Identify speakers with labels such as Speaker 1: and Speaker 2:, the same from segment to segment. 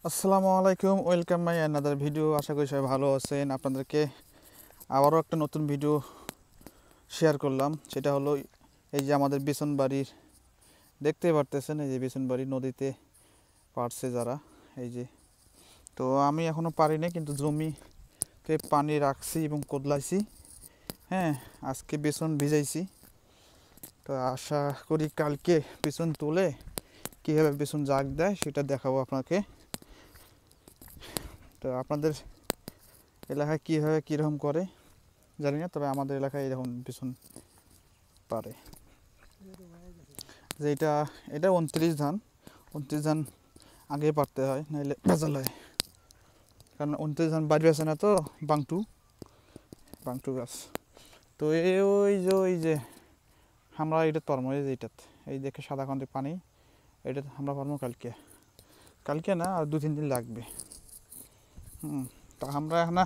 Speaker 1: আসসালামু আলাইকুম, welcome my another video. আশা করি সবাই ভালো আছেন। আপনাদেরকে আবারও একটা নতুন ভিডিও শেয়ার করলাম। সেটা হলো এই যে আমাদের বিছন বাড়ির, দেখতে পারতেছেন এই যে বিছন বাড়ি নদীতে পারছে যারা, এই যে। তো আমি এখনও পারিনি, কিন্তু জমিতে পানি রাখছি এবং কোদলাইছি। হ্যাঁ, আজকে বিছন ভিজাইছি। তো আশা করি কালকে বিছন তুলে কীভাবে বিছন জাগ দেয় সেটা দেখাবো আপনাকে। তো আপনাদের এলাকায় কীভাবে কীরকম করে জানি না, তবে আমাদের এলাকায় এরকম পিছন পারে। যে এটা 29 ধান আগে পারতে হয়, নাহলে ভেজাল হয়। কারণ 29 ধান বাড়ি আছে না, তো বাংটু গাছ। তো ওই যে আমরা এটা পারবো, এই যে এইটাতে এই দেখে সাদা কান্দি পানি, এটা আমরা পারবো কালকে না, আর 2-3 দিন লাগবে। তা আমরা এখন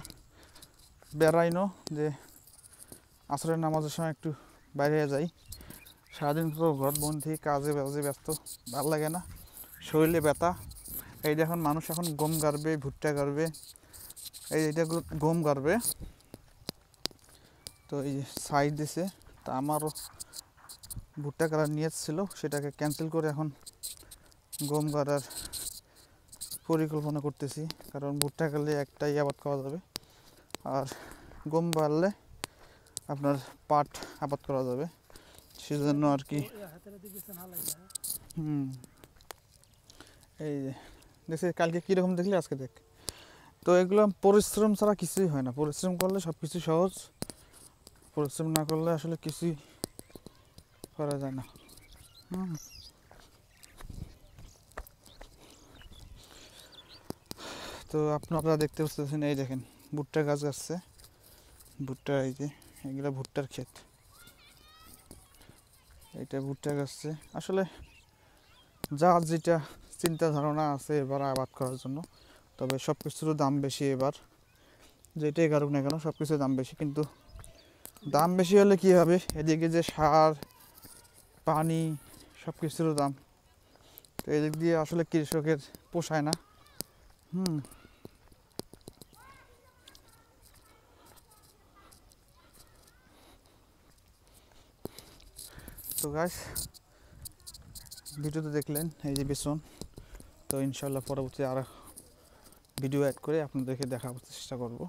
Speaker 1: বেড়াইনো যে আসরের নামাজের সময় একটু বাইরে যাই। সারাদিন তো ঘর বন্ধি, কাজে ব্যস্ত, ভালো লাগে না, শরীরে ব্যথা। এই দেখুন মানুষ এখন গম গাড়বে, ভুট্টা গাড়বে, এইটা গম গাড়বে। তো এই যে সাইড দিছে, তা আমারও ভুট্টা গাড়ার নিয়ত ছিল, সেটাকে ক্যান্সেল করে এখন গম গাড়ার পরিকল্পনা করতেছি। কারণ ভুট্টা গাড়লে একটাই আবাদ করা যাবে, আর গম বাড়লে আপনার পাট আবাদ করা যাবে, সেজন্য আর কি। এই যে দেখছি কালকে কীরকম দেখলি আজকে দেখ। তো এগুলো পরিশ্রম ছাড়া কিছুই হয় না। পরিশ্রম করলে সব কিছু সহজ, পরিশ্রম না করলে আসলে কিছুই করা যায় না। তো আপনারা দেখতে পাচ্ছেন, এই দেখেন ভুট্টা গাছ গাছছে, ভুট্টা, এই যে এগুলো ভুট্টার ক্ষেত, এইটা ভুট্টা গাছছে। আসলে যার যেটা চিন্তা ধারণা আছে এবার আবাদ করার জন্য, তবে সব কিছুরও দাম বেশি এবার, যেটাই কারুক না কেন সব কিছুর দাম বেশি। কিন্তু দাম বেশি হলে কী হবে, এদিকে যে সার পানি সব কিছুরও দাম, তো এদিক দিয়ে আসলে কৃষকের পোষায় না। তো গাইস, ভিডিওতে দেখলেন এই যে বেসন। তো ইনশাল্লাহ পরবর্তী আর ভিডিও অ্যাড করে আপনাদেরকে দেখাবার চেষ্টা করব।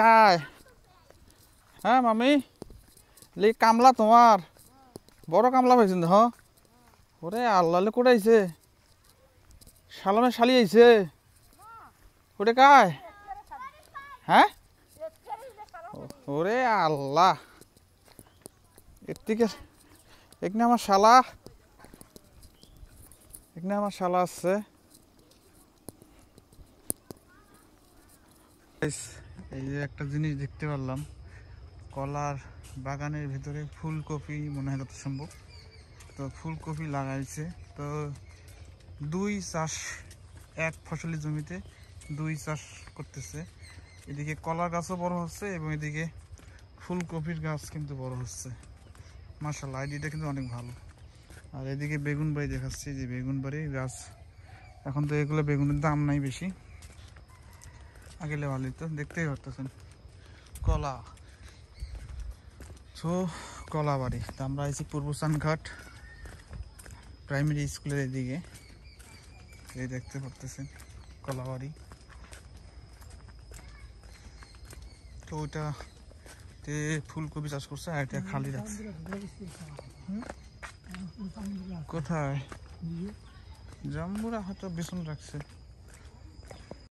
Speaker 1: কায় হ্যাঁ মামি, কামলা তোমার বড় কামলা পাইছেন হ। ওরে আল্লাহ কোটাইছে, সালামে শালি আইছে, ওটা কায়? হ্যাঁ, ওরে আল্লাহ, এর থেকে এখানে আমার শালা আছে। এই যে একটা জিনিস দেখতে পারলাম, কলার বাগানের ভিতরে ফুলকপি মনে হয় যত সম্ভব। তো ফুলকপি লাগাইছে, তো 2 চাষ, এক ফসলি জমিতে 2 চাষ করতেছে। এদিকে কলার গাছও বড় হচ্ছে এবং এদিকে ফুলকপির গাছ কিন্তু বড় হচ্ছে। মাশাআল্লাহ, আইডিয়াটা কিন্তু অনেক ভালো। আর এদিকে বেগুন বাড়ি দেখাচ্ছি, যে বেগুন বাড়ির গাছ। এখন তো এগুলো বেগুনের দাম নাই বেশি, আগেলে ভালোই। তো দেখতেই পারতেছেন কলা, তো কলা বাড়ি। তো আমরা আইছি পূর্ব চানঘাট প্রাইমারি স্কুলের এদিকে, এই দেখতে পারতেছেন কলা বাড়ি। তো ওইটাতে ফুলকপি চাষ করছে, আর এটা খালি রাখছে। কোথায় জাম্বুরা হয়তো বেসন রাখছে।